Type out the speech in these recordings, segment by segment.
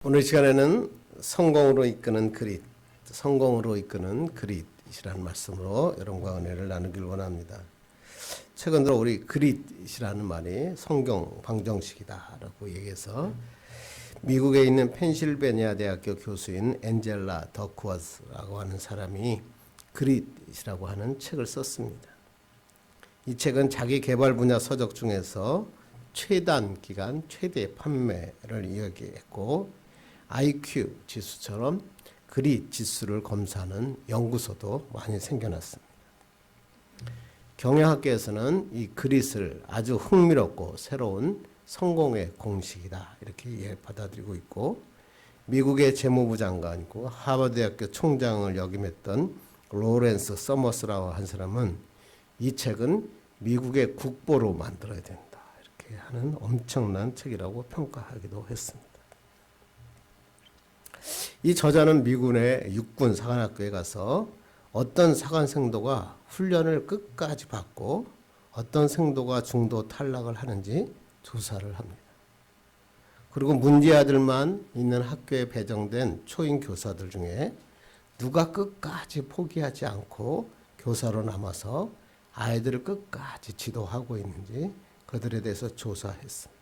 오늘 시간에는 성공으로 이끄는 그릿이라는 말씀으로 여러분과 은혜를 나누길 원합니다. 최근 들어 우리 그릿이라는 말이 성경 방정식이다라고 얘기해서 미국에 있는 펜실베니아 대학교 교수인 엔젤라 더크워스라고 하는 사람이 그릿이라고 하는 책을 썼습니다. 이 책은 자기 개발 분야 서적 중에서 최단 기간 최대 판매를 이야기했고 IQ 지수처럼 그릿 지수를 검사하는 연구소도 많이 생겨났습니다. 경영학계에서는 이 그릿을 아주 흥미롭고 새로운 성공의 공식이다 이렇게 받아들이고 있고, 미국의 재무부 장관이고 하버드대학교 총장을 역임했던 로렌스 서머스라고 한 사람은 이 책은 미국의 국보로 만들어야 된다 이렇게 하는 엄청난 책이라고 평가하기도 했습니다. 이 저자는 미군의 육군 사관학교에 가서 어떤 사관 생도가 훈련을 끝까지 받고 어떤 생도가 중도 탈락을 하는지 조사를 합니다. 그리고 문제아들만 있는 학교에 배정된 초임 교사들 중에 누가 끝까지 포기하지 않고 교사로 남아서 아이들을 끝까지 지도하고 있는지 그들에 대해서 조사했습니다.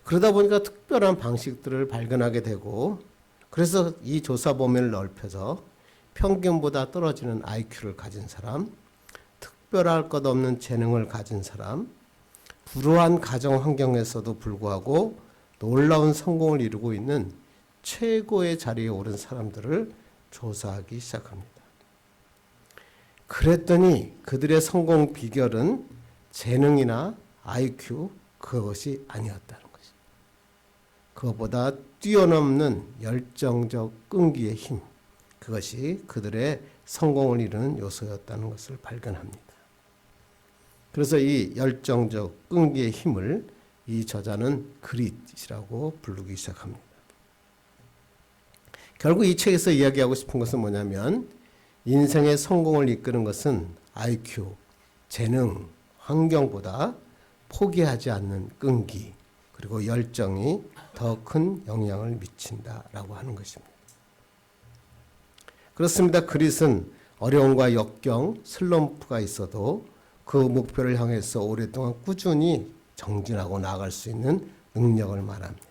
그러다 보니까 특별한 방식들을 발견하게 되고, 그래서 이 조사 범위를 넓혀서 평균보다 떨어지는 IQ를 가진 사람, 특별할 것 없는 재능을 가진 사람, 불우한 가정 환경에서도 불구하고 놀라운 성공을 이루고 있는 최고의 자리에 오른 사람들을 조사하기 시작합니다. 그랬더니 그들의 성공 비결은 재능이나 IQ 그것이 아니었다는 것입니다. 그것보다 뛰어넘는 열정적 끈기의 힘, 그것이 그들의 성공을 이루는 요소였다는 것을 발견합니다. 그래서 이 열정적 끈기의 힘을 이 저자는 그릿이라고 부르기 시작합니다. 결국 이 책에서 이야기하고 싶은 것은 뭐냐면, 인생의 성공을 이끄는 것은 IQ, 재능, 환경보다 포기하지 않는 끈기, 그리고 열정이 더 큰 영향을 미친다라고 하는 것입니다. 그렇습니다. 그릿은 어려움과 역경, 슬럼프가 있어도 그 목표를 향해서 오랫동안 꾸준히 정진하고 나아갈 수 있는 능력을 말합니다.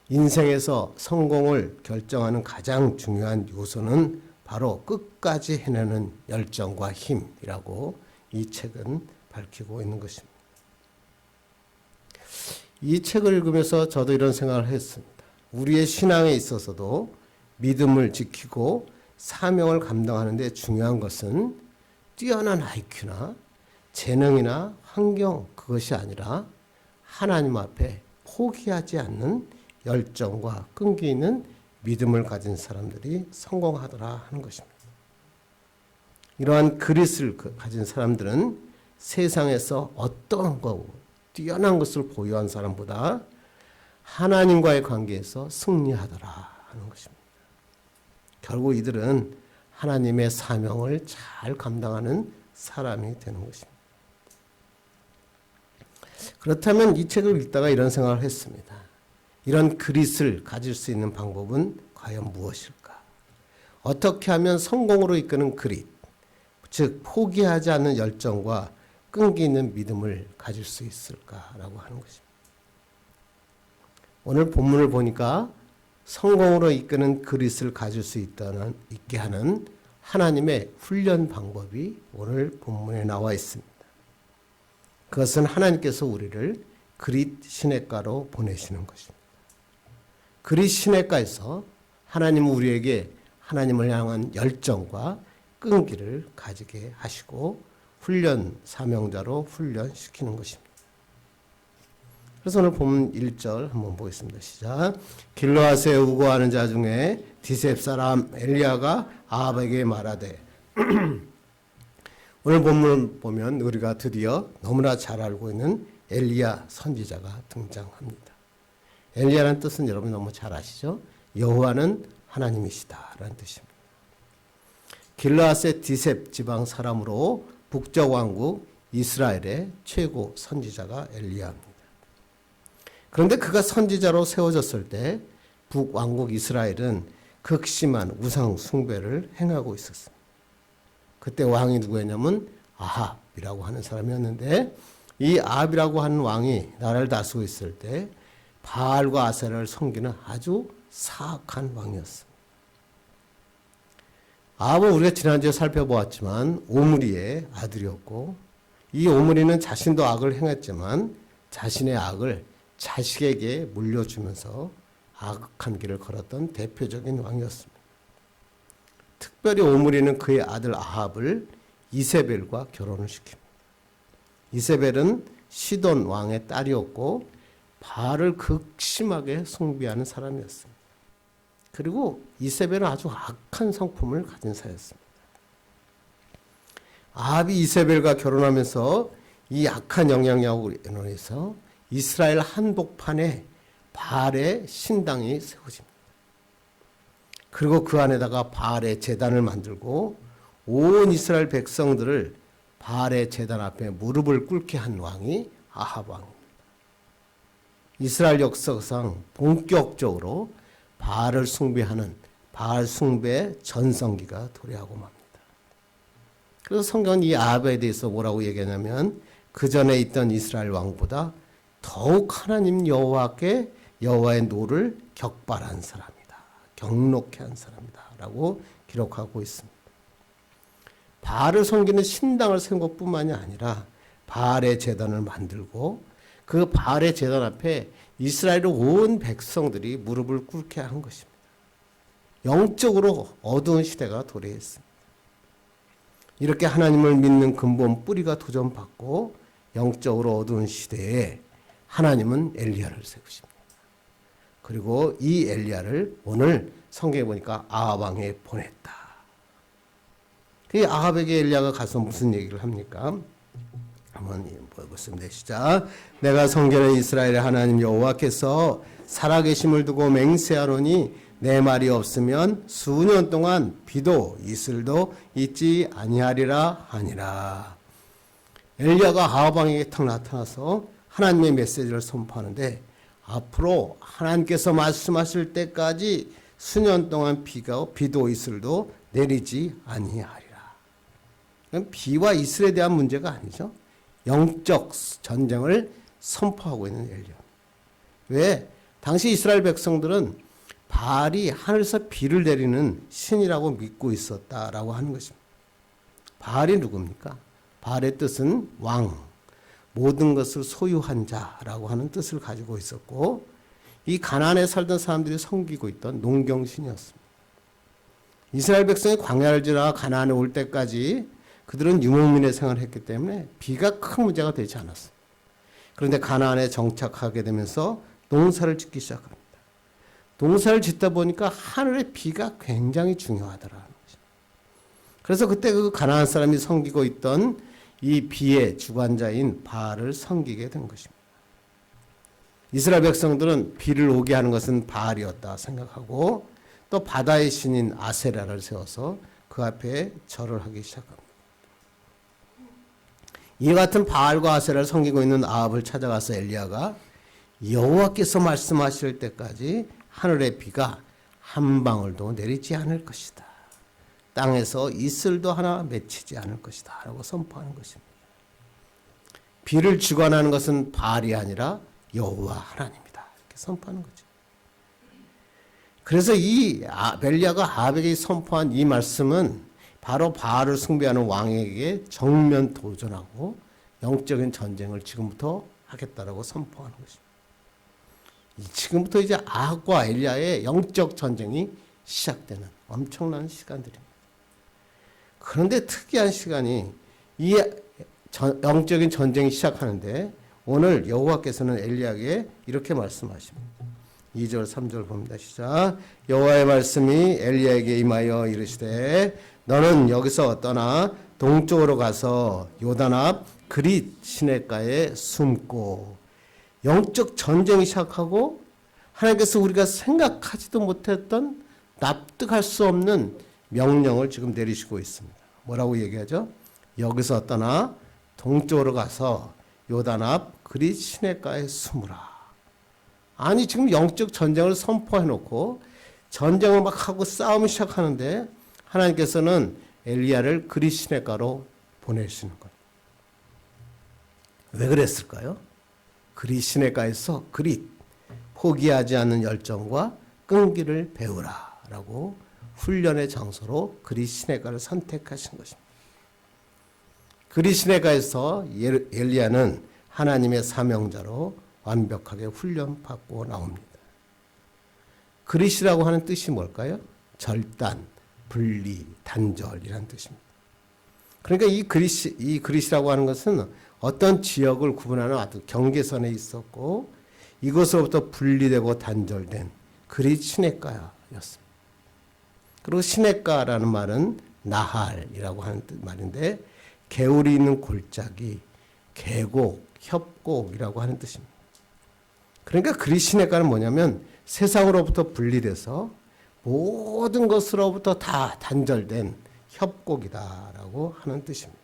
인생에서 성공을 결정하는 가장 중요한 요소는 바로 끝까지 해내는 열정과 힘이라고 이 책은 밝히고 있는 것입니다. 이 책을 읽으면서 저도 이런 생각을 했습니다. 우리의 신앙에 있어서도 믿음을 지키고 사명을 감당하는 데 중요한 것은 뛰어난 IQ나 재능이나 환경 그것이 아니라 하나님 앞에 포기하지 않는 열정과 끈기 있는 믿음을 가진 사람들이 성공하더라 하는 것입니다. 이러한 그릿을 가진 사람들은 세상에서 어떤 거 뛰어난 것을 보유한 사람보다 하나님과의 관계에서 승리하더라 하는 것입니다. 결국 이들은 하나님의 사명을 잘 감당하는 사람이 되는 것입니다. 그렇다면 이 책을 읽다가 이런 생각을 했습니다. 이런 그릿을 가질 수 있는 방법은 과연 무엇일까? 어떻게 하면 성공으로 이끄는 그릿, 즉 포기하지 않는 열정과 끈기 있는 믿음을 가질 수 있을까라고 하는 것입니다. 오늘 본문을 보니까 성공으로 이끄는 그릿을 가질 수 있게 하는 하나님의 훈련 방법이 오늘 본문에 나와 있습니다. 그것은 하나님께서 우리를 그릿 시냇가로 보내시는 것입니다. 그릿 시냇가에서 하나님은 우리에게 하나님을 향한 열정과 끈기를 가지게 하시고 훈련 사명자로 훈련시키는 것입니다. 그래서 오늘 본문 1절 한번 보겠습니다. 시작. 길르앗에 우거하는 자 중에 디셉 사람 엘리야가 아합에게 말하되 오늘 본문을 보면 우리가 드디어 너무나 잘 알고 있는 엘리야 선지자가 등장합니다. 엘리야라는 뜻은 여러분 너무 잘 아시죠? 여호와는 하나님이시다라는 뜻입니다. 길르앗의 디셉 지방 사람으로 북쪽 왕국 이스라엘의 최고 선지자가 엘리야입니다. 그런데 그가 선지자로 세워졌을 때 북왕국 이스라엘은 극심한 우상 숭배를 행하고 있었습니다. 그때 왕이 누구였냐면 아합이라고 하는 사람이었는데, 이 아합이라고 하는 왕이 나라를 다스리고 있을 때 바알과 아세라를 섬기는 아주 사악한 왕이었습니다. 아합은 우리가 지난주에 살펴보았지만 오므리의 아들이었고, 이 오므리는 자신도 악을 행했지만 자신의 악을 자식에게 물려주면서 악한 길을 걸었던 대표적인 왕이었습니다. 특별히 오므리는 그의 아들 아합을 이세벨과 결혼을 시킵니다. 이세벨은 시돈 왕의 딸이었고 바알을 극심하게 숭배하는 사람이었습니다. 그리고 이세벨은 아주 악한 성품을 가진 사였습니다. 아합이 이세벨과 결혼하면서 이 악한 영향력으로 인해서 이스라엘 한복판에 바알의 신당이 세워집니다. 그리고 그 안에다가 바알의 제단을 만들고 온 이스라엘 백성들을 바알의 제단 앞에 무릎을 꿇게 한 왕이 아합 왕입니다. 이스라엘 역사상 본격적으로 바알을 숭배하는 바알 숭배 전성기가 도래하고 맙니다. 그래서 성경은 이 아합에 대해서 뭐라고 얘기하냐면 그 전에 있던 이스라엘 왕보다 더욱 하나님 여호와께 여호와의 노를 격발한 사람이다. 경록해 한 사람이다. 라고 기록하고 있습니다. 바알을 섬기는 신당을 세운 것뿐만이 아니라 바알의 제단을 만들고 그 바알의 제단 앞에 이스라엘의 온 백성들이 무릎을 꿇게 한 것입니다. 영적으로 어두운 시대가 도래했습니다. 이렇게 하나님을 믿는 근본 뿌리가 도전받고 영적으로 어두운 시대에 하나님은 엘리야를 세우십니다. 그리고 이 엘리야를 오늘 성경에 보니까 아합 왕에 보냈다. 그 아합에게 엘리야가 가서 무슨 얘기를 합니까? 한번 보겠습니다. 시작. 내가 성전에 이스라엘의 하나님 여호와께서 살아계심을 두고 맹세하노니 내 말이 없으면 수년 동안 비도 이슬도 있지 아니하리라 하니라. 엘리야가 아합 왕에게 탁 나타나서 하나님의 메시지를 선포하는데 앞으로 하나님께서 말씀하실 때까지 수년 동안 비도 이슬도 내리지 아니하리라. 비와 이슬에 대한 문제가 아니죠. 영적 전쟁을 선포하고 있는 엘리야. 왜? 당시 이스라엘 백성들은 바알이 하늘에서 비를 내리는 신이라고 믿고 있었다라고 하는 것입니다. 바알이 누굽니까? 바알의 뜻은 왕, 모든 것을 소유한 자라고 하는 뜻을 가지고 있었고 이 가나안에 살던 사람들이 섬기고 있던 농경신이었습니다. 이스라엘 백성이 광야를 지나 가나안에 올 때까지 그들은 유목민의 생활을 했기 때문에 비가 큰 문제가 되지 않았습니다. 그런데 가나안에 정착하게 되면서 농사를 짓기 시작합니다. 농사를 짓다 보니까 하늘의 비가 굉장히 중요하더라는 거죠. 그래서 그때 그 가나안 사람이 섬기고 있던 이 비의 주관자인 바알을 섬기게 된 것입니다. 이스라엘 백성들은 비를 오게 하는 것은 바알이었다 생각하고 또 바다의 신인 아세라를 세워서 그 앞에 절을 하기 시작합니다. 이 같은 바알과 아세라를 섬기고 있는 아합을 찾아가서 엘리야가 여호와께서 말씀하실 때까지 하늘의 비가 한 방울도 내리지 않을 것이다. 땅에서 이슬도 하나 맺히지 않을 것이다. 라고 선포하는 것입니다. 비를 주관하는 것은 바알이 아니라 여호와 하나님이다. 이렇게 선포하는 거죠. 그래서 이 엘리야가 아합에게 선포한 이 말씀은 바로 바알을 숭배하는 왕에게 정면 도전하고 영적인 전쟁을 지금부터 하겠다라고 선포하는 것입니다. 지금부터 이제 아합과 엘리야의 영적 전쟁이 시작되는 엄청난 시간들입니다. 그런데 특이한 시간이 이 영적인 전쟁이 시작하는데 오늘 여호와께서는 엘리야에게 이렇게 말씀하십니다. 2절 3절 봅니다. 시작. 여호와의 말씀이 엘리야에게 임하여 이르시되 너는 여기서 떠나 동쪽으로 가서 요단 앞 그릿 시냇가에 숨고. 영적 전쟁이 시작하고 하나님께서 우리가 생각하지도 못했던 납득할 수 없는 명령을 지금 내리시고 있습니다. 뭐라고 얘기하죠? 여기서 떠나 동쪽으로 가서 요단 앞 그릿 시냇가에 숨으라. 아니 지금 영적 전쟁을 선포해놓고 전쟁을 막 하고 싸움을 시작하는데 하나님께서는 엘리야를 그릿 시내가로 보내시는 거예요. 왜 그랬을까요? 그릿 시내가에서 그릿 포기하지 않는 열정과 끈기를 배우라 라고 훈련의 장소로 그릿 시내가를 선택하신 것입니다. 그릿 시내가에서 엘리야는 하나님의 사명자로 완벽하게 훈련받고 나옵니다. 그릿이라고 하는 뜻이 뭘까요? 절단, 분리, 단절이라는 뜻입니다. 그러니까 이 그릿이라고 하는 것은 어떤 지역을 구분하는 아주 경계선에 있었고 이것으로부터 분리되고 단절된 그릿 시내가였습니다. 그리고 시내가라는 말은 나할이라고 하는 말인데 개울이 있는 골짜기, 계곡, 협곡이라고 하는 뜻입니다. 그러니까 그릿 시내가는 뭐냐면 세상으로부터 분리돼서 모든 것으로부터 다 단절된 협곡이다라고 하는 뜻입니다.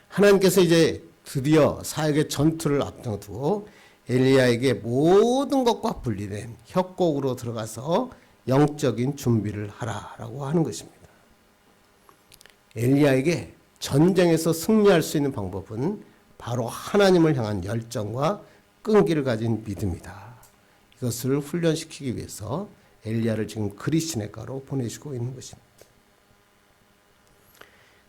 하나님께서 이제 드디어 사역의 전투를 앞두고 엘리야에게 모든 것과 분리된 협곡으로 들어가서 영적인 준비를 하라라고 하는 것입니다. 엘리야에게 전쟁에서 승리할 수 있는 방법은 바로 하나님을 향한 열정과 끈기를 가진 믿음이다. 이것을 훈련시키기 위해서 엘리야를 지금 그릿 시내가로 보내시고 있는 것입니다.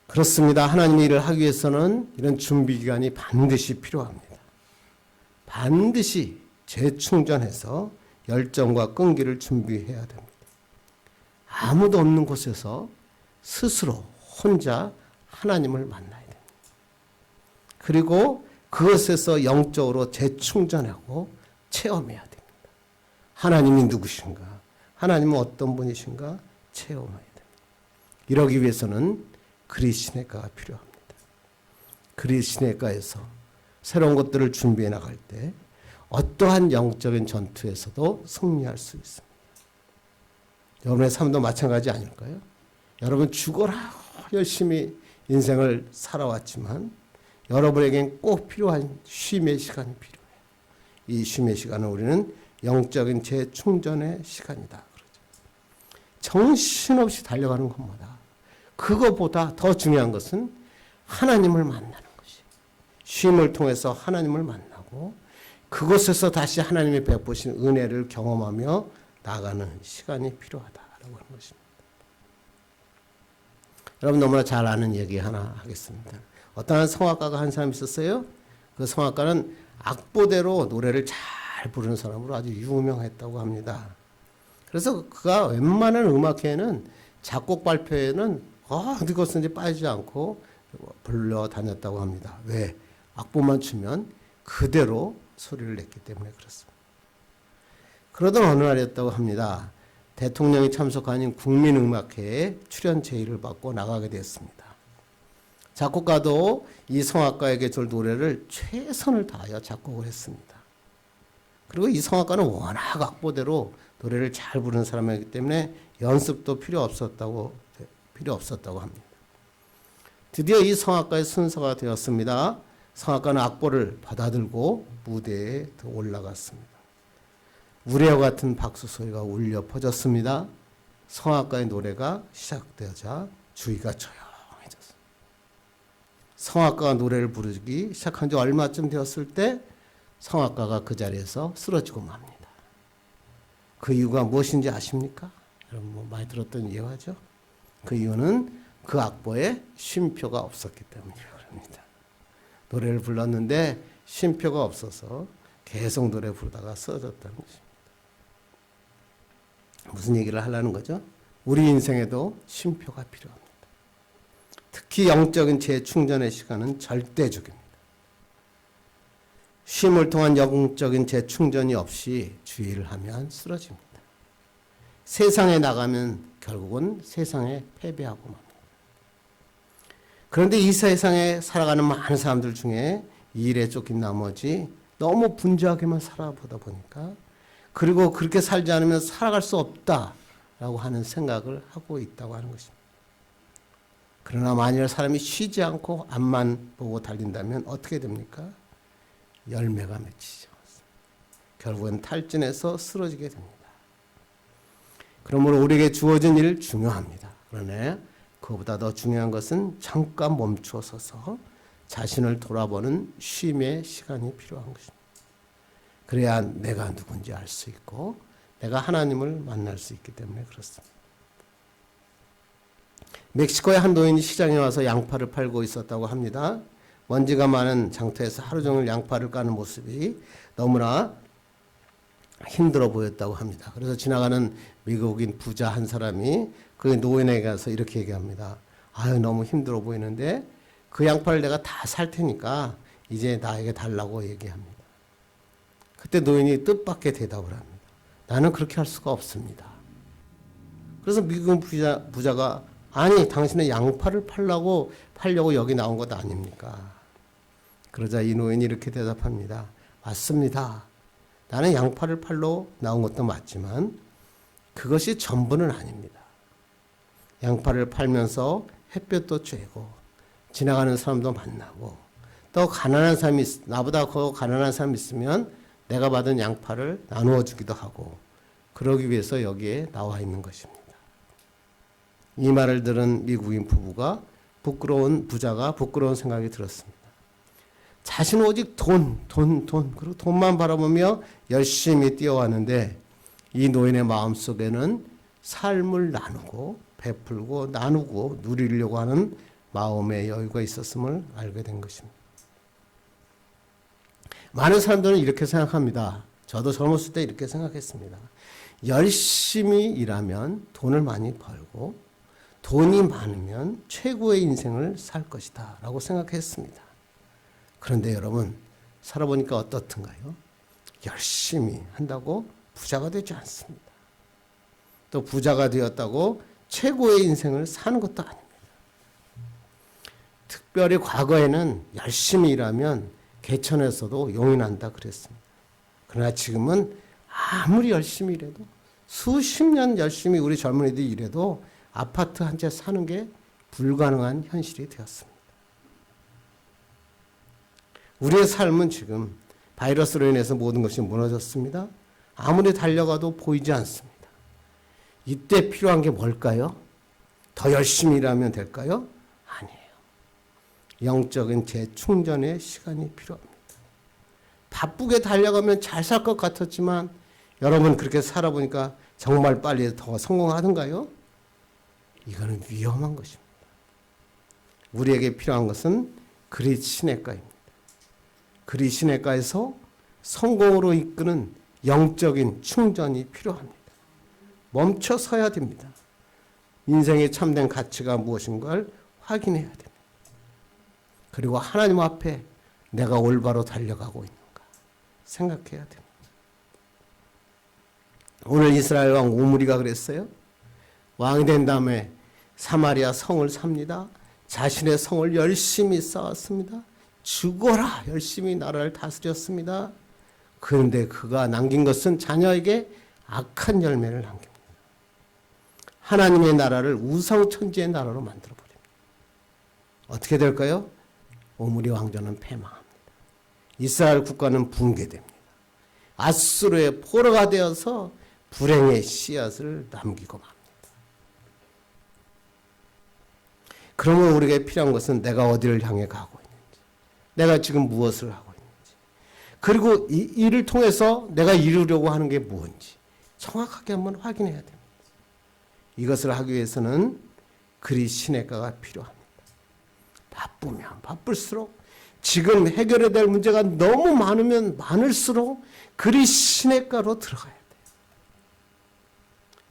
그렇습니다. 하나님의 일을 하기 위해서는 이런 준비 기간이 반드시 필요합니다. 반드시 재충전해서 열정과 끈기를 준비해야 됩니다. 아무도 없는 곳에서 스스로 혼자 하나님을 만나야 됩니다. 그리고 그것에서 영적으로 재충전하고 체험해야 됩니다. 하나님이 누구신가? 하나님은 어떤 분이신가? 체험해야 됩니다. 이러기 위해서는 그릿 시내가가 필요합니다. 그릿 시내가에서 새로운 것들을 준비해 나갈 때 어떠한 영적인 전투에서도 승리할 수 있습니다. 여러분의 삶도 마찬가지 아닐까요? 여러분 죽어라 열심히 인생을 살아왔지만 여러분에겐 꼭 필요한 쉼의 시간이 필요해요. 이 쉼의 시간은 우리는 영적인 재충전의 시간이다. 그러죠. 정신없이 달려가는 것보다 그것보다 더 중요한 것은 하나님을 만나는 것이에요. 쉼을 통해서 하나님을 만나고 그곳에서 다시 하나님이 베푸신 은혜를 경험하며 나가는 시간이 필요하다라고 하는 것입니다. 여러분 너무나 잘 아는 얘기 하나 하겠습니다. 어떠한 성악가가 한 사람이 있었어요. 그 성악가는 악보대로 노래를 잘 부르는 사람으로 아주 유명했다고 합니다. 그래서 그가 웬만한 음악회에는 작곡 발표회에는 어디 것인지 빠지지 않고 불러 다녔다고 합니다. 왜? 악보만 치면 그대로 소리를 냈기 때문에 그렇습니다. 그러던 어느 날이었다고 합니다. 대통령이 참석한 국민음악회에 출연 제의를 받고 나가게 됐습니다. 작곡가도 이 성악가에게 줄 노래를 최선을 다하여 작곡을 했습니다. 그리고 이 성악가는 워낙 악보대로 노래를 잘 부르는 사람이기 때문에 연습도 필요 없었다고 합니다. 드디어 이 성악가의 순서가 되었습니다. 성악가는 악보를 받아들고 무대에 올라갔습니다. 우레와 같은 박수 소리가 울려 퍼졌습니다. 성악가의 노래가 시작되자 주위가 조용해졌습니다. 성악가가 노래를 부르기 시작한 지 얼마쯤 되었을 때 성악가가 그 자리에서 쓰러지고 맙니다. 그 이유가 무엇인지 아십니까? 여러분 많이 들었던 이유죠. 그 이유는 그 악보에 쉼표가 없었기 때문입니다. 노래를 불렀는데 쉼표가 없어서 계속 노래 부르다가 쓰러졌다는 것입니다. 무슨 얘기를 하려는 거죠? 우리 인생에도 쉼표가 필요합니다. 특히 영적인 재충전의 시간은 절대적입니다. 쉼을 통한 영적인 재충전이 없이 주의를 하면 쓰러집니다. 세상에 나가면 결국은 세상에 패배하고 맙니다. 그런데 이 세상에 살아가는 많은 사람들 중에 이 일에 쫓긴 나머지 너무 분주하게만 살아보다 보니까 그리고 그렇게 살지 않으면 살아갈 수 없다라고 하는 생각을 하고 있다고 하는 것입니다. 그러나 만일 사람이 쉬지 않고 앞만 보고 달린다면 어떻게 됩니까? 열매가 맺히죠. 결국은 탈진해서 쓰러지게 됩니다. 그러므로 우리에게 주어진 일 중요합니다. 그러나 그보다 더 중요한 것은 잠깐 멈춰 서서 자신을 돌아보는 쉼의 시간이 필요한 것입니다. 그래야 내가 누군지 알 수 있고 내가 하나님을 만날 수 있기 때문에 그렇습니다. 멕시코의 한 노인이 시장에 와서 양파를 팔고 있었다고 합니다. 먼지가 많은 장터에서 하루 종일 양파를 까는 모습이 너무나 힘들어 보였다고 합니다. 그래서 지나가는 미국인 부자 한 사람이 그 노인에게 가서 이렇게 얘기합니다. 아유, 너무 힘들어 보이는데 그 양파를 내가 다 살 테니까 이제 나에게 달라고 얘기합니다. 그때 노인이 뜻밖의 대답을 합니다. 나는 그렇게 할 수가 없습니다. 그래서 미국 부자가 아니, 당신은 양파를 팔려고 여기 나온 것 아닙니까? 그러자 이 노인이 이렇게 대답합니다. 맞습니다. 나는 양파를 팔러 나온 것도 맞지만 그것이 전부는 아닙니다. 양파를 팔면서 햇볕도 쬐고 지나가는 사람도 만나고 또 가난한 사람이 나보다 더 가난한 사람이 있으면 내가 받은 양파를 나누어 주기도 하고 그러기 위해서 여기에 나와 있는 것입니다. 이 말을 들은 미국인 부부가 부자가 부끄러운 생각이 들었습니다. 자신은 오직 그리고 돈만 바라보며 열심히 뛰어왔는데 이 노인의 마음속에는 삶을 나누고 베풀고 나누고 누리려고 하는 마음의 여유가 있었음을 알게 된 것입니다. 많은 사람들은 이렇게 생각합니다. 저도 젊었을 때 이렇게 생각했습니다. 열심히 일하면 돈을 많이 벌고 돈이 많으면 최고의 인생을 살 것이다 라고 생각했습니다. 그런데 여러분 살아보니까 어떻든가요? 열심히 한다고 부자가 되지 않습니다. 또 부자가 되었다고 최고의 인생을 사는 것도 아닙니다. 특별히 과거에는 열심히 일하면 개천에서도 용이 난다 그랬습니다. 그러나 지금은 아무리 열심히 일해도 수십 년 열심히 우리 젊은이들이 일해도 아파트 한 채 사는 게 불가능한 현실이 되었습니다. 우리의 삶은 지금 바이러스로 인해서 모든 것이 무너졌습니다. 아무리 달려가도 보이지 않습니다. 이때 필요한 게 뭘까요? 더 열심히 일하면 될까요? 아니에요. 영적인 재충전의 시간이 필요합니다. 바쁘게 달려가면 잘 살 것 같았지만 여러분 그렇게 살아보니까 정말 빨리 더 성공하던가요? 이거는 위험한 것입니다. 우리에게 필요한 것은 그리스 시내가입니다. 그리스 시내가에서 성공으로 이끄는 영적인 충전이 필요합니다. 멈춰 서야 됩니다. 인생의 참된 가치가 무엇인가를 확인해야 됩니다. 그리고 하나님 앞에 내가 올바로 달려가고 있는가 생각해야 됩니다. 오늘 이스라엘 왕 오므리가 그랬어요. 왕이 된 다음에 사마리아 성을 삽니다. 자신의 성을 열심히 쌓았습니다. 죽어라 열심히 나라를 다스렸습니다. 그런데 그가 남긴 것은 자녀에게 악한 열매를 남깁니다. 하나님의 나라를 우상천지의 나라로 만들어버립니다. 어떻게 될까요? 오므리 왕조는 패망합니다. 이스라엘 국가는 붕괴됩니다. 아수르의 포로가 되어서 불행의 씨앗을 남기고 맙니다. 그러면 우리에게 필요한 것은 내가 어디를 향해 가고 있는지, 내가 지금 무엇을 하고 있는지, 그리고 이 일을 통해서 내가 이루려고 하는 게 무엇인지 정확하게 한번 확인해야 됩니다. 이것을 하기 위해서는 그리스 시내가가 필요합니다. 바쁘면 바쁠수록 지금 해결해야 될 문제가 너무 많으면 많을수록 그리스 시내가로 들어가야 돼요.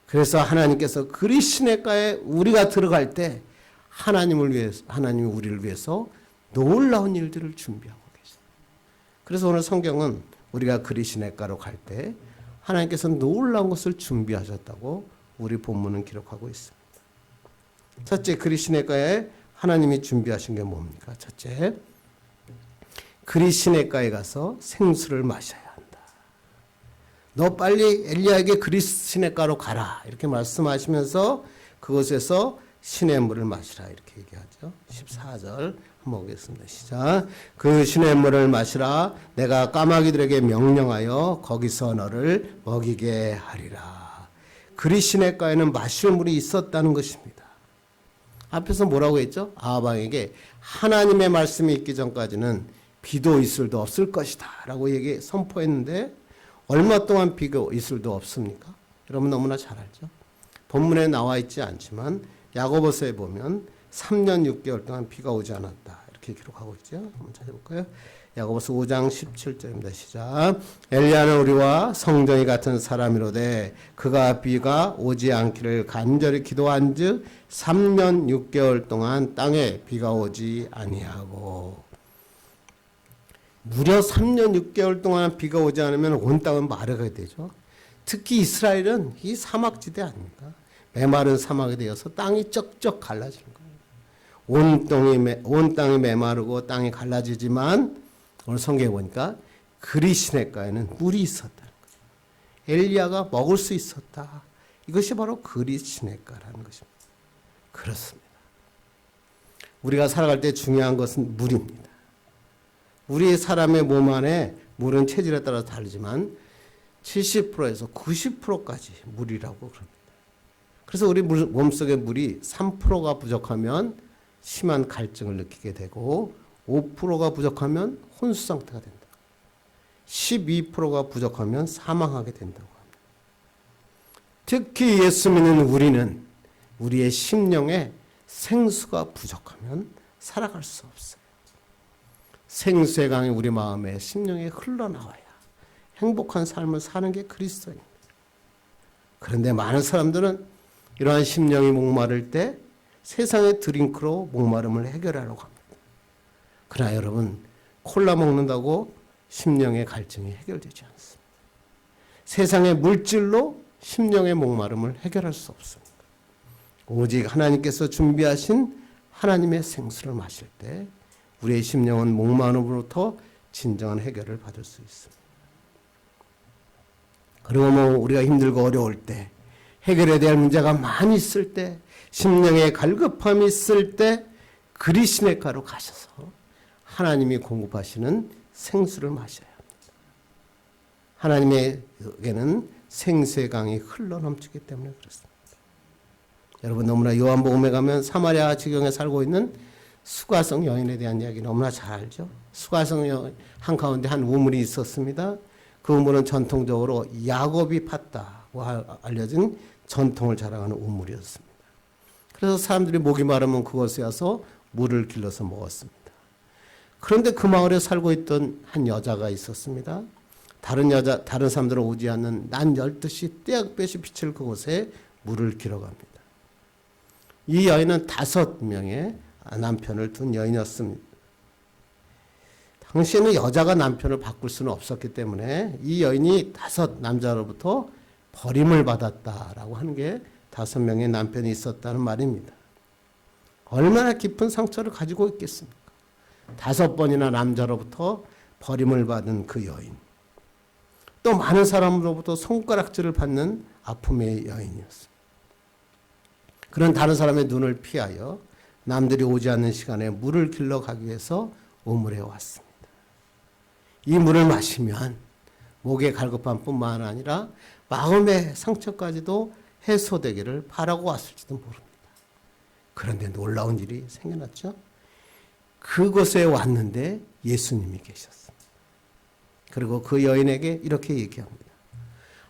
그래서 하나님께서 그리스 시내가에 우리가 들어갈 때 하나님이 우리를 위해서 놀라운 일들을 준비하고 계십니다. 그래서 오늘 성경은 우리가 그리스 시내가로 갈 때 하나님께서 놀라운 것을 준비하셨다고 우리 본문은 기록하고 있습니다. 첫째, 그리스 시내가에 하나님이 준비하신 게 뭡니까? 첫째, 그리스 시내가에 가서 생수를 마셔야 한다. 너 빨리 엘리야에게 그리스 시내가로 가라. 이렇게 말씀하시면서 그곳에서 신의 물을 마시라 이렇게 얘기하죠. 14절 한번 보겠습니다. 시작. 그 신의 물을 마시라. 내가 까마귀들에게 명령하여 거기서 너를 먹이게 하리라. 그리 시냇가에는 마실 물이 있었다는 것입니다. 앞에서 뭐라고 했죠? 아방에게 하나님의 말씀이 있기 전까지는 비도 이슬도 없을 것이다 라고 선포했는데 얼마 동안 비가 이슬도 없습니까? 여러분 너무나 잘 알죠? 본문에 나와 있지 않지만 야고보서에 보면 3년 6개월 동안 비가 오지 않았다 이렇게 기록하고 있죠. 한번 찾아볼까요? 야고보서 5장 17절입니다. 시작. 엘리야는 우리와 성정이 같은 사람이로되 그가 비가 오지 않기를 간절히 기도한즉 3년 6개월 동안 땅에 비가 오지 아니하고. 무려 3년 6개월 동안 비가 오지 않으면 온 땅은 마르게 되죠. 특히 이스라엘은 이 사막지대 아닙니까? 메마른 사막이 되어서 땅이 쩍쩍 갈라지는 거예요. 온 땅이 메마르고 땅이 갈라지지만 오늘 성경에 보니까 그리 시냇가에는 물이 있었다는 거예요. 엘리야가 먹을 수 있었다. 이것이 바로 그리 시냇가라는 것입니다. 그렇습니다. 우리가 살아갈 때 중요한 것은 물입니다. 우리 사람의 몸 안에 물은 체질에 따라 다르지만 70%에서 90%까지 물이라고 그럽니다. 그래서 우리 몸속의 물이 3%가 부족하면 심한 갈증을 느끼게 되고 5%가 부족하면 혼수 상태가 된다. 12%가 부족하면 사망하게 된다고 합니다. 특히 예수 믿는 우리는 우리의 심령에 생수가 부족하면 살아갈 수 없어요. 생수의 강이 우리 마음에 심령에 흘러나와야 행복한 삶을 사는 게 그리스도입니다. 그런데 많은 사람들은 이러한 심령이 목마를 때 세상의 드링크로 목마름을 해결하려고 합니다. 그러나 여러분, 콜라 먹는다고 심령의 갈증이 해결되지 않습니다. 세상의 물질로 심령의 목마름을 해결할 수 없습니다. 오직 하나님께서 준비하신 하나님의 생수를 마실 때 우리의 심령은 목마름으로부터 진정한 해결을 받을 수 있습니다. 그리고 우리가 힘들고 어려울 때 해결해야 될 문제가 많이 있을 때 심령의 갈급함이 있을 때 그리 시냇가로 가셔서 하나님이 공급하시는 생수를 마셔야 합니다. 하나님에게는 생수의 강이 흘러넘치기 때문에 그렇습니다. 여러분 너무나 요한복음에 가면 사마리아 지경에 살고 있는 수가성 여인에 대한 이야기 너무나 잘 알죠. 수가성 여인 한가운데 한 우물이 있었습니다. 그 우물은 전통적으로 야곱이 팠다고 알려진 전통을 자랑하는 우물이었습니다. 그래서 사람들이 목이 마르면 그곳에 와서 물을 길러서 먹었습니다. 그런데 그 마을에 살고 있던 한 여자가 있었습니다. 다른 사람들은 오지 않는 난 12시 떼약볕이 비칠 그곳에 물을 길어갑니다. 이 여인은 5명의 남편을 둔 여인이었습니다. 당시에는 여자가 남편을 바꿀 수는 없었기 때문에 이 여인이 5 남자로부터 버림을 받았다라고 하는 게 5명의 남편이 있었다는 말입니다. 얼마나 깊은 상처를 가지고 있겠습니까? 5번이나 남자로부터 버림을 받은 그 여인. 또 많은 사람으로부터 손가락질을 받는 아픔의 여인이었습니다. 그런 다른 사람의 눈을 피하여 남들이 오지 않는 시간에 물을 길러 가기 위해서 우물에 왔습니다. 이 물을 마시면 목의 갈급함뿐만 아니라 마음의 상처까지도 해소되기를 바라고 왔을지도 모릅니다. 그런데 놀라운 일이 생겨났죠. 그곳에 왔는데 예수님이 계셨습니다. 그리고 그 여인에게 이렇게 얘기합니다.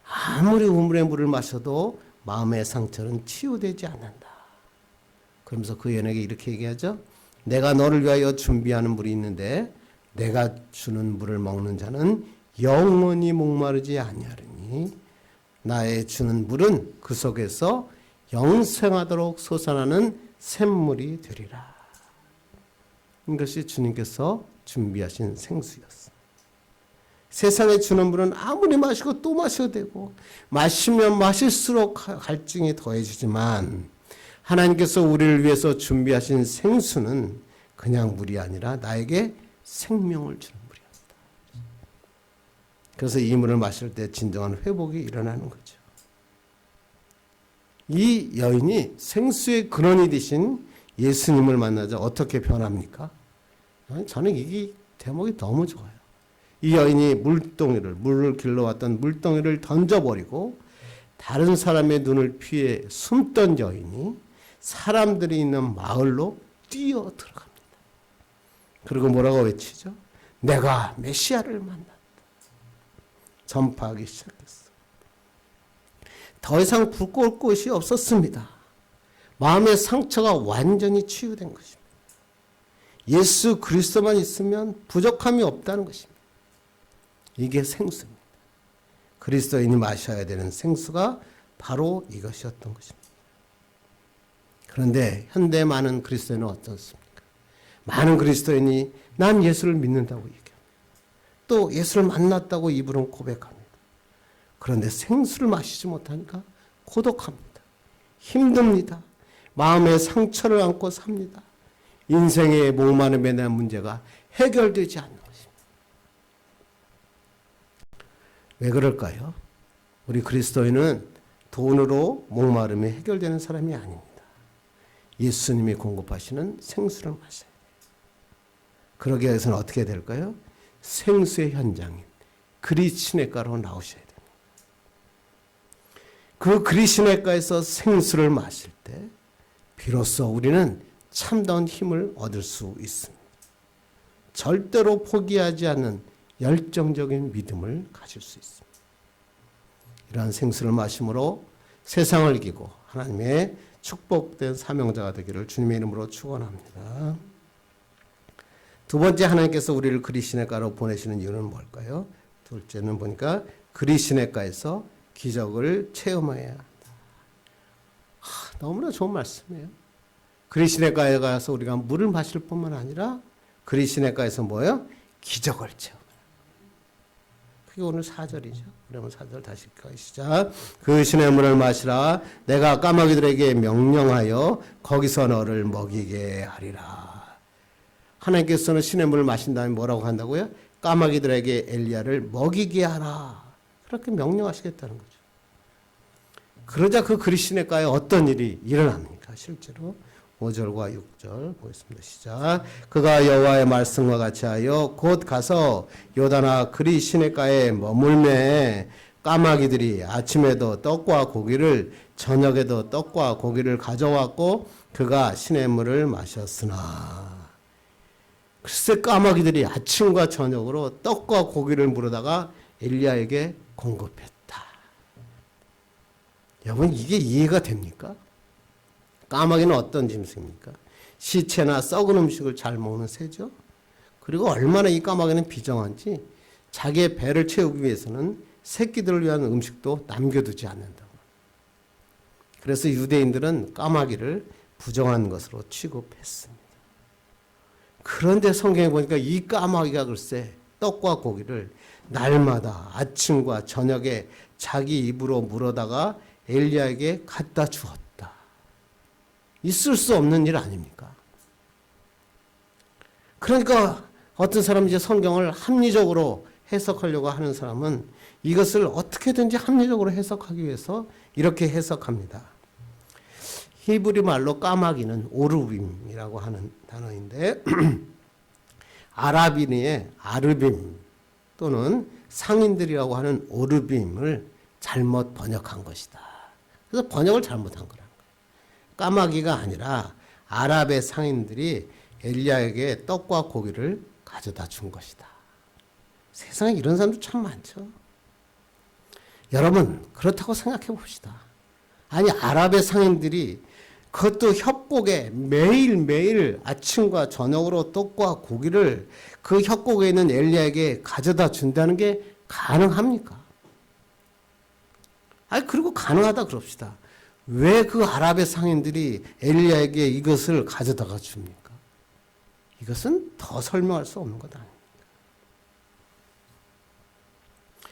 아무리 우물의 물을 마셔도 마음의 상처는 치유되지 않는다. 그러면서 그 여인에게 이렇게 얘기하죠. 내가 너를 위하여 준비하는 물이 있는데 내가 주는 물을 먹는 자는 영원히 목마르지 아니하리니 나의 주는 물은 그 속에서 영생하도록 솟아나는 샘물이 되리라. 이것이 주님께서 준비하신 생수였습니다. 세상에 주는 물은 아무리 마시고 또 마셔도 되고 마시면 마실수록 갈증이 더해지지만 하나님께서 우리를 위해서 준비하신 생수는 그냥 물이 아니라 나에게 생명을 주는 물이었다. 그래서 이 물을 마실 때 진정한 회복이 일어나는 거죠. 이 여인이 생수의 근원이 되신 예수님을 만나자 어떻게 변합니까? 저는 이 대목이 너무 좋아요. 이 여인이 물을 길러왔던 물동이를 던져버리고 다른 사람의 눈을 피해 숨던 여인이 사람들이 있는 마을로 뛰어 들어갑니다. 그리고 뭐라고 외치죠? 내가 메시아를 만났다. 전파하기 시작했어. 더 이상 부끄러울 곳이 없었습니다. 마음의 상처가 완전히 치유된 것입니다. 예수 그리스도만 있으면 부족함이 없다는 것입니다. 이게 생수입니다. 그리스도인이 마셔야 되는 생수가 바로 이것이었던 것입니다. 그런데 현대 많은 그리스도인은 어떻습니까? 많은 그리스도인이 난 예수를 믿는다고 얘기합니다. 또 예수를 만났다고 입으로는 고백합니다. 그런데 생수를 마시지 못하니까 고독합니다. 힘듭니다. 마음의 상처를 안고 삽니다. 인생의 목마름에 대한 문제가 해결되지 않는 것입니다. 왜 그럴까요? 우리 그리스도인은 돈으로 목마름이 해결되는 사람이 아닙니다. 예수님이 공급하시는 생수를 마셔야 돼요. 그러기 위해서는 어떻게 될까요? 생수의 현장인 그리시네가로 나오셔야 됩니다. 그 그리시네가에서 생수를 마실 때 비로소 우리는 참다운 힘을 얻을 수 있습니다. 절대로 포기하지 않는 열정적인 믿음을 가질 수 있습니다. 이러한 생수를 마심으로 세상을 이기고 하나님의 축복된 사명자가 되기를 주님의 이름으로 축원합니다. 두 번째, 하나님께서 우리를 그리시네가로 보내시는 이유는 뭘까요? 둘째는 보니까 그리시네가에서 기적을 체험해야 한다. 너무나 좋은 말씀이에요. 그리시네가에 가서 우리가 물을 마실 뿐만 아니라 그리시네가에서 뭐예요? 기적을 체험해요. 그게 오늘 4절이죠. 그러면 4절 다시 읽어요. 시작. 그 시냇물을 마시라. 내가 까마귀들에게 명령하여 거기서 너를 먹이게 하리라. 하나님께서는 시냇물을 마신 다음에 뭐라고 한다고요? 까마귀들에게 엘리야를 먹이게 하라. 그렇게 명령하시겠다는 거죠. 그러자 그 그리시네가에 어떤 일이 일어납니까? 실제로 5절과 6절 보겠습니다. 시작. 그가 여호와의 말씀과 같이 하여 곧 가서 요단아 그리시네가에 머물매 까마귀들이 아침에도 떡과 고기를 저녁에도 떡과 고기를 가져왔고 그가 시냇물을 마셨으나. 글쎄 까마귀들이 아침과 저녁으로 떡과 고기를 물어다가 엘리야에게 공급했다. 여러분 이게 이해가 됩니까? 까마귀는 어떤 짐승입니까? 시체나 썩은 음식을 잘 먹는 새죠. 그리고 얼마나 이 까마귀는 비정한지 자기의 배를 채우기 위해서는 새끼들을 위한 음식도 남겨두지 않는다고. 그래서 유대인들은 까마귀를 부정한 것으로 취급했습니다. 그런데 성경에 보니까 이 까마귀가 글쎄 떡과 고기를 날마다 아침과 저녁에 자기 입으로 물어다가 엘리야에게 갖다 주었다. 있을 수 없는 일 아닙니까? 그러니까 어떤 사람이 이제 성경을 합리적으로 해석하려고 하는 사람은 이것을 어떻게든지 합리적으로 해석하기 위해서 이렇게 해석합니다. 히브리 말로 까마귀는 오르빔이라고 하는 단어인데 아라비니의 아르빔 또는 상인들이라고 하는 오르빔을 잘못 번역한 것이다. 그래서 번역을 잘못한 거라는 거예요. 까마귀가 아니라 아랍의 상인들이 엘리야에게 떡과 고기를 가져다 준 것이다. 세상에 이런 사람도 참 많죠. 여러분 그렇다고 생각해 봅시다. 아니 아랍의 상인들이 그것도 협곡에 매일매일 아침과 저녁으로 떡과 고기를 그 협곡에 있는 엘리야에게 가져다 준다는 게 가능합니까? 아니 그리고 가능하다 그럽시다. 왜 그 아랍의 상인들이 엘리야에게 이것을 가져다가 줍니까? 이것은 더 설명할 수 없는 것 아닙니까?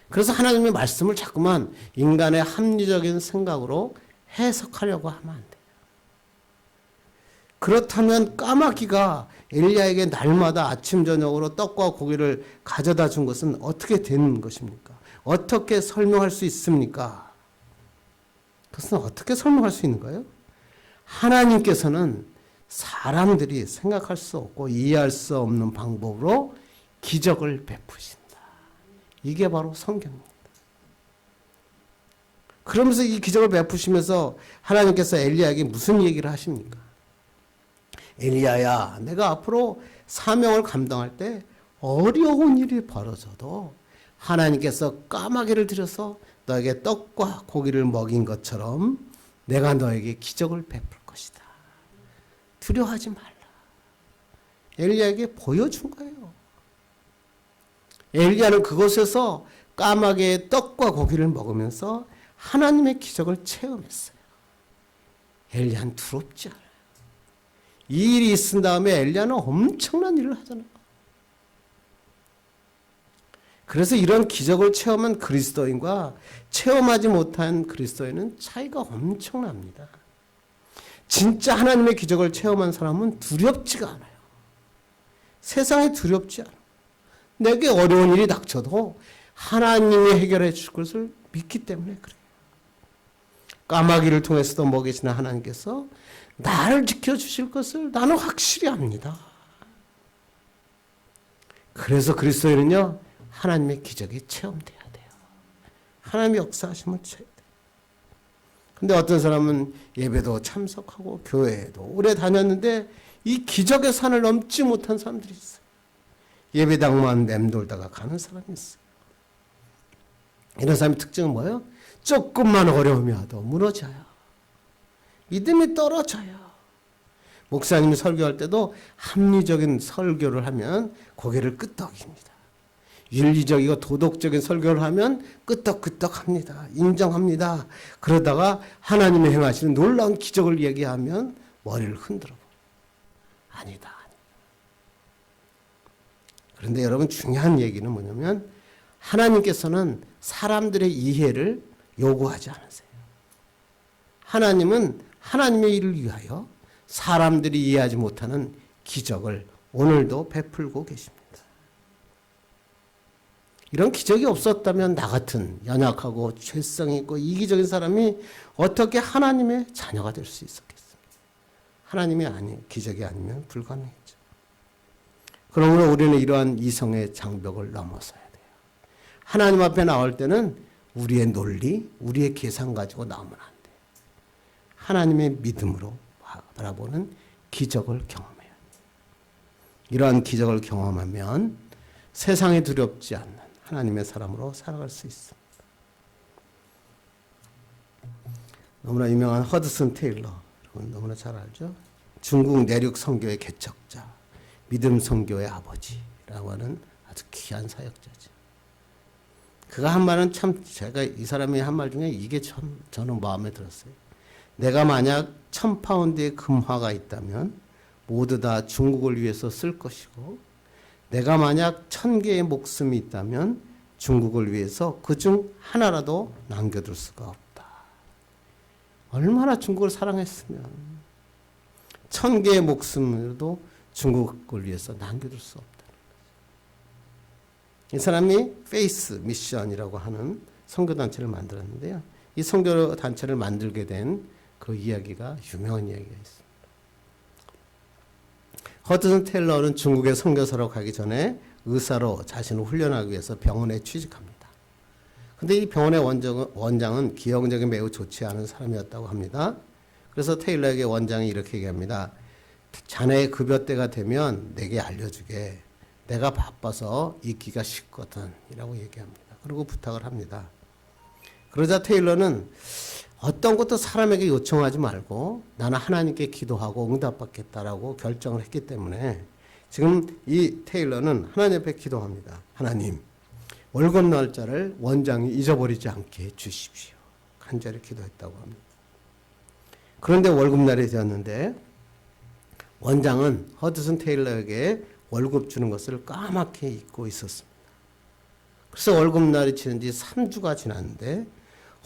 그래서 하나님의 말씀을 자꾸만 인간의 합리적인 생각으로 해석하려고 하면 안 돼요. 그렇다면 까마귀가 엘리야에게 날마다 아침 저녁으로 떡과 고기를 가져다 준 것은 어떻게 된 것입니까? 어떻게 설명할 수 있습니까? 그것은 어떻게 설명할 수 있는가요? 하나님께서는 사람들이 생각할 수 없고 이해할 수 없는 방법으로 기적을 베푸신다. 이게 바로 성경입니다. 그러면서 이 기적을 베푸시면서 하나님께서 엘리야에게 무슨 얘기를 하십니까? 엘리야야, 내가 앞으로 사명을 감당할 때 어려운 일이 벌어져도 하나님께서 까마귀를 들여서 너에게 떡과 고기를 먹인 것처럼 내가 너에게 기적을 베풀 것이다. 두려워하지 말라. 엘리야에게 보여준 거예요. 엘리야는 그곳에서 까마귀의 떡과 고기를 먹으면서 하나님의 기적을 체험했어요. 엘리야는 두렵지 않아요. 이 일이 있은 다음에 엘리야는 엄청난 일을 하잖아요. 그래서 이런 기적을 체험한 그리스도인과 체험하지 못한 그리스도인은 차이가 엄청납니다. 진짜 하나님의 기적을 체험한 사람은 두렵지가 않아요. 세상에 두렵지 않아요. 내게 어려운 일이 닥쳐도 하나님이 해결해 줄 것을 믿기 때문에 그래요. 까마귀를 통해서도 먹이시는 하나님께서 나를 지켜주실 것을 나는 확실히 압니다. 그래서 그리스도인은요, 하나님의 기적이 체험돼야 돼요. 하나님의 역사하심을 체험해야 돼요. 근데 어떤 사람은 예배도 참석하고 교회에도 오래 다녔는데 이 기적의 산을 넘지 못한 사람들이 있어요. 예배당만 맴돌다가 가는 사람이 있어요. 이런 사람의 특징은 뭐예요? 조금만 어려움이 와도 무너져요. 믿음이 떨어져요. 목사님이 설교할 때도 합리적인 설교를 하면 고개를 끄덕입니다. 윤리적이고 도덕적인 설교를 하면 끄덕끄덕합니다. 인정합니다. 그러다가 하나님이 행하시는 놀라운 기적을 얘기하면 머리를 흔들어. 아니다. 그런데 여러분 중요한 얘기는 뭐냐면 하나님께서는 사람들의 이해를 요구하지 않으세요. 하나님은 하나님의 일을 위하여 사람들이 이해하지 못하는 기적을 오늘도 베풀고 계십니다. 이런 기적이 없었다면 나 같은 연약하고 죄성이 있고 이기적인 사람이 어떻게 하나님의 자녀가 될 수 있었겠습니까? 하나님이 기적이 아니면 불가능했죠. 그러므로 우리는 이러한 이성의 장벽을 넘어서야 돼요. 하나님 앞에 나올 때는 우리의 논리, 우리의 계산 가지고 나오면 안 돼요. 하나님의 믿음으로 바라보는 기적을 경험해야 돼요. 이러한 기적을 경험하면 세상에 두렵지 않는 하나님의 사람으로 살아갈 수 있습니다. 너무나 유명한 허드슨 테일러, 여러분 너무나 잘 알죠? 중국 내륙 선교의 개척자, 믿음 선교의 아버지라고 하는 아주 귀한 사역자죠. 그가 한 말은 참 제가 이 사람이 한 말 중에 이게 참 저는 마음에 들었어요. 내가 만약 1000파운드의 금화가 있다면 모두 다 중국을 위해서 쓸 것이고 내가 만약 1000개의 목숨이 있다면 중국을 위해서 그중 하나라도 남겨둘 수가 없다. 얼마나 중국을 사랑했으면 1000개의 목숨으로도 중국을 위해서 남겨둘 수 없다. 이 사람이 페이스 미션이라고 하는 선교단체를 만들었는데요. 이 선교단체를 만들게 된 그 이야기가 유명한 이야기가 있습니다. 허드슨 테일러는 중국에 선교사로 가기 전에 의사로 자신을 훈련하기 위해서 병원에 취직합니다. 근데 이 병원의 원장은 기형적이 매우 좋지 않은 사람이었다고 합니다. 그래서 테일러에게 원장이 이렇게 얘기합니다. 자네의 급여 때가 되면 내게 알려주게. 내가 바빠서 있기가 쉽거든. 이라고 얘기합니다. 그리고 부탁을 합니다. 그러자 테일러는 어떤 것도 사람에게 요청하지 말고 나는 하나님께 기도하고 응답받겠다라고 결정을 했기 때문에 지금 이 테일러는 하나님 앞에 기도합니다. 하나님, 월급 날짜를 원장이 잊어버리지 않게 해주십시오. 간절히 기도했다고 합니다. 그런데 월급날이 되었는데 원장은 허드슨 테일러에게 월급 주는 것을 까맣게 잊고 있었습니다. 그래서 월급날이 지난 지 3주가 지났는데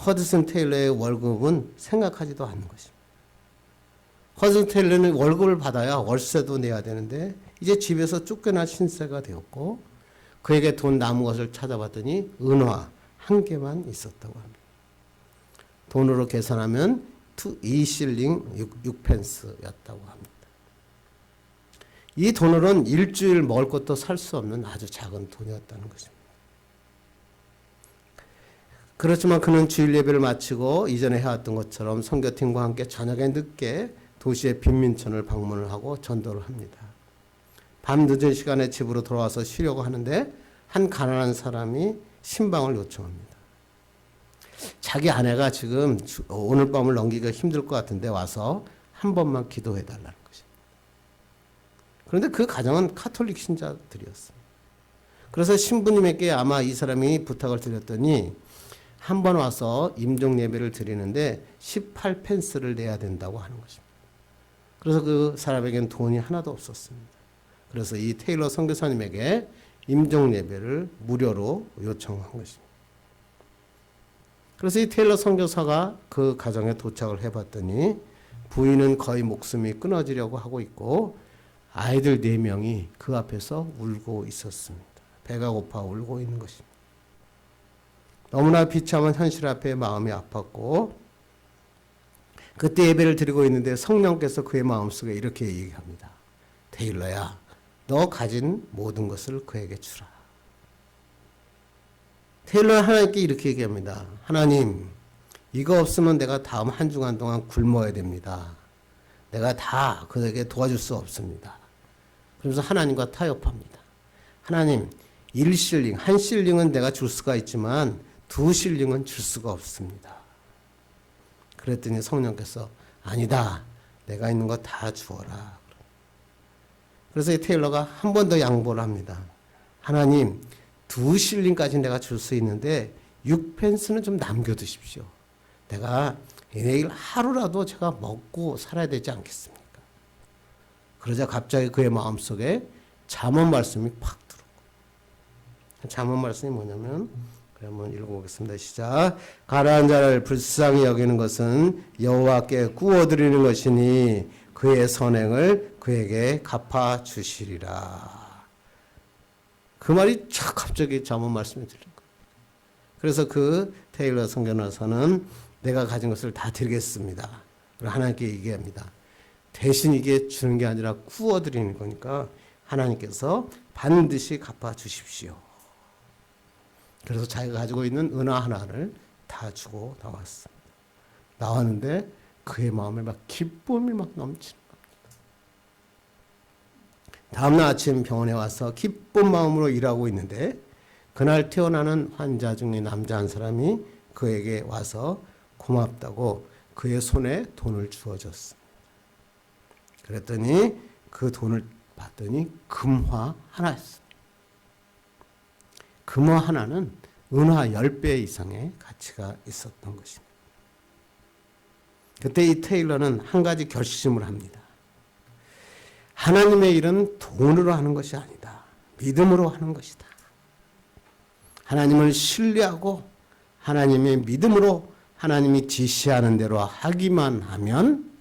허드슨 테일러의 월급은 생각하지도 않는 것입니다. 허드슨 테일러는 월급을 받아야 월세도 내야 되는데 이제 집에서 쫓겨난 신세가 되었고 그에게 돈 남은 것을 찾아봤더니 은화 1개만 있었다고 합니다. 돈으로 계산하면 2실링 6펜스였다고 합니다. 이 돈으로는 일주일 먹을 것도 살 수 없는 아주 작은 돈이었다는 것입니다. 그렇지만 그는 주일 예배를 마치고 이전에 해왔던 것처럼 선교팀과 함께 저녁에 늦게 도시의 빈민촌을 방문을 하고 전도를 합니다. 밤 늦은 시간에 집으로 돌아와서 쉬려고 하는데 한 가난한 사람이 신방을 요청합니다. 자기 아내가 지금 오늘 밤을 넘기기가 힘들 것 같은데 와서 한 번만 기도해달라는 것입니다. 그런데 그 가정은 카톨릭 신자들이었습니다. 그래서 신부님에게 아마 이 사람이 부탁을 드렸더니 한 번 와서 임종 예배를 드리는데 18펜스를 내야 된다고 하는 것입니다. 그래서 그 사람에겐 돈이 하나도 없었습니다. 그래서 이 테일러 선교사님에게 임종 예배를 무료로 요청한 것입니다. 그래서 이 테일러 선교사가 그 가정에 도착을 해봤더니 부인은 거의 목숨이 끊어지려고 하고 있고 아이들 4명이 그 앞에서 울고 있었습니다. 배가 고파 울고 있는 것입니다. 너무나 비참한 현실 앞에 마음이 아팠고 그때 예배를 드리고 있는데 성령께서 그의 마음속에 이렇게 얘기합니다. 테일러야, 너 가진 모든 것을 그에게 주라. 테일러는 하나님께 이렇게 얘기합니다. 하나님, 이거 없으면 내가 다음 한 주간 동안 굶어야 됩니다. 내가 다 그에게 도와줄 수 없습니다. 그러면서 하나님과 타협합니다. 하나님, 1실링, 1실링은 내가 줄 수가 있지만 2실링은 줄 수가 없습니다. 그랬더니 성령께서 아니다, 내가 있는 거 다 주어라. 그래서 이 테일러가 한 번 더 양보를 합니다. 하나님, 2실링까지 내가 줄 수 있는데 6펜스는 좀 남겨두십시오. 내가 내일 하루라도 제가 먹고 살아야 되지 않겠습니까? 그러자 갑자기 그의 마음속에 잠언 말씀이 팍 들어오고, 잠언 말씀이 뭐냐면, 한번 읽어보겠습니다. 시작. 가난한 자를 불쌍히 여기는 것은 여호와께 구워드리는 것이니 그의 선행을 그에게 갚아주시리라. 그 말이 촥 갑자기 잠언 말씀이 들린 거예요. 그래서 그 테일러 선교사는 내가 가진 것을 다 드리겠습니다. 그리고 하나님께 얘기합니다. 대신 이게 주는 게 아니라 구워드리는 거니까 하나님께서 반드시 갚아주십시오. 그래서 자기가 가지고 있는 은화 하나를 다 주고 나왔습니다. 나왔는데 그의 마음에 막 기쁨이 막 넘치는 겁니다. 다음날 아침 병원에 와서 기쁜 마음으로 일하고 있는데 그날 태어나는 환자 중에 남자 한 사람이 그에게 와서 고맙다고 그의 손에 돈을 주어줬습니다. 그랬더니 그 돈을 봤더니 금화 하나였습니다. 금화 하나는 은화 10배 이상의 가치가 있었던 것입니다. 그때 이 테일러는 한 가지 결심을 합니다. 하나님의 일은 돈으로 하는 것이 아니다. 믿음으로 하는 것이다. 하나님을 신뢰하고 하나님의 믿음으로 하나님이 지시하는 대로 하기만 하면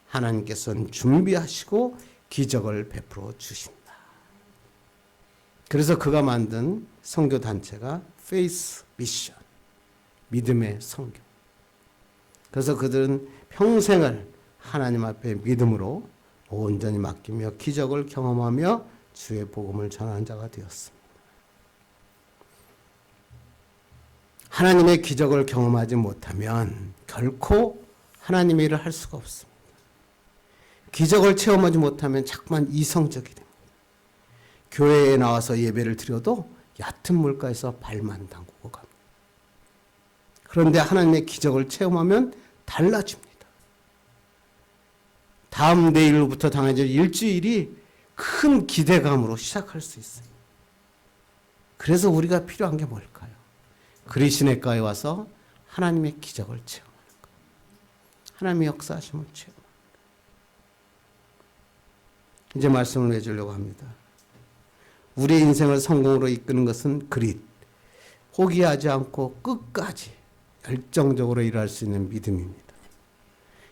하나님께서는 준비하시고 기적을 베풀어 주신다. 그래서 그가 만든 선교단체가 페이스 미션, 믿음의 선교. 그래서 그들은 평생을 하나님 앞에 믿음으로 온전히 맡기며 기적을 경험하며 주의 복음을 전하는 자가 되었습니다. 하나님의 기적을 경험하지 못하면 결코 하나님의 일을 할 수가 없습니다. 기적을 체험하지 못하면 자꾸만 이성적이 됩니다. 교회에 나와서 예배를 드려도 얕은 물가에서 발만 담그고 갑니다. 그런데 하나님의 기적을 체험하면 달라집니다. 다음 내일로부터 당해질 일주일이 큰 기대감으로 시작할 수 있어요. 그래서 우리가 필요한 게 뭘까요? 그리스도가에 와서 하나님의 기적을 체험하는 거예요. 하나님의 역사하심을 체험하는 거예요. 이제 말씀을 맺으려고 합니다. 우리의 인생을 성공으로 이끄는 것은 그릿, 포기하지 않고 끝까지 열정적으로 일할 수 있는 믿음입니다.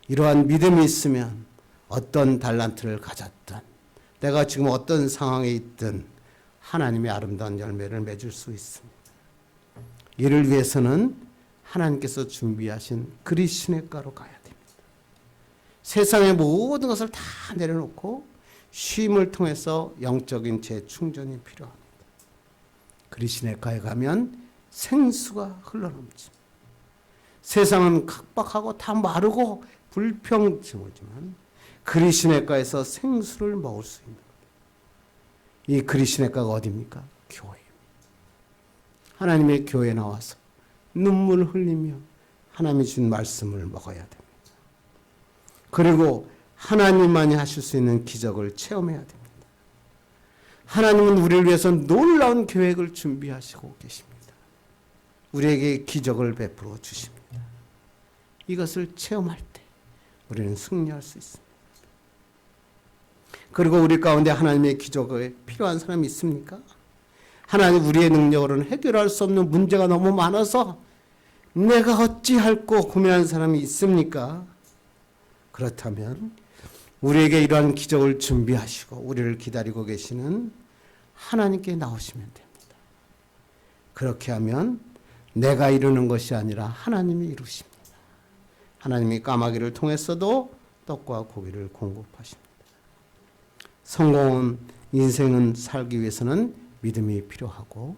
이러한 믿음이 있으면 어떤 달란트를 가졌든 내가 지금 어떤 상황에 있든 하나님의 아름다운 열매를 맺을 수 있습니다. 이를 위해서는 하나님께서 준비하신 그리스도가로 가야 됩니다. 세상의 모든 것을 다 내려놓고 쉼을 통해서 영적인 재충전이 필요합니다. 그리스도가에 가면 생수가 흘러넘칩니다. 세상은 각박하고 다 마르고 불평등하지만 그리스도가에서 생수를 먹을 수 있는 겁니다. 이 그리스도가가 어디입니까? 교회입니다. 하나님의 교회에 나와서 눈물을 흘리며 하나님이 준 말씀을 먹어야 됩니다. 그리고 하나님만이 하실 수 있는 기적을 체험해야 됩니다. 하나님은 우리를 위해서 놀라운 계획을 준비하시고 계십니다. 우리에게 기적을 베풀어 주십니다. 이것을 체험할 때 우리는 승리할 수 있습니다. 그리고 우리 가운데 하나님의 기적에 필요한 사람이 있습니까? 하나님 우리의 능력으로는 해결할 수 없는 문제가 너무 많아서 내가 어찌할꼬 고민하는 사람이 있습니까? 그렇다면 우리에게 이러한 기적을 준비하시고 우리를 기다리고 계시는 하나님께 나오시면 됩니다. 그렇게 하면 내가 이루는 것이 아니라 하나님이 이루십니다. 하나님이 까마귀를 통해서도 떡과 고기를 공급하십니다. 성공한 인생은 살기 위해서는 믿음이 필요하고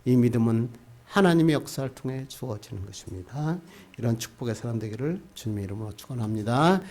이 믿음은 하나님의 역사를 통해 주어지는 것입니다. 이런 축복의 사람 되기를 주님의 이름으로 축원합니다.